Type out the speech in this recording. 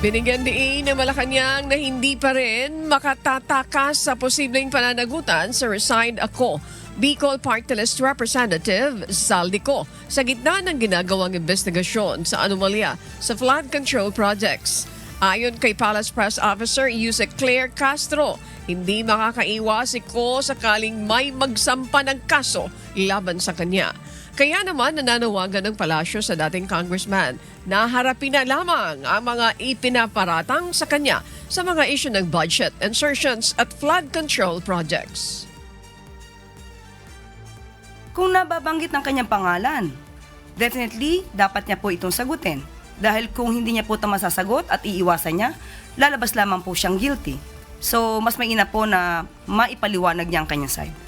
Binigyang-diin ng Malacañang na hindi pa rin makatatakas sa posibleng pananagutan sa Resigned Ako Bicol Party-list Representative Zaldy Co sa gitna ng ginagawang imbestigasyon sa anomalya sa flood control projects. Ayon kay Palace Press Officer Usec Castro, hindi makakaiwas si Co sakaling may magsampa ng kaso laban sa kanya. Kaya naman nananawagan ng Palasyo sa dating congressman na harapin na lamang ang mga ipinaparatang sa kanya sa mga issue ng budget, insertions at flood control projects. Kung nababanggit ng kanyang pangalan, definitely dapat niya po itong sagutin. Dahil kung hindi niya po ito masasagot at iiwasan niya, lalabas lamang po siyang guilty. So mas mainam po na maipaliwanag niya ang kanyang side.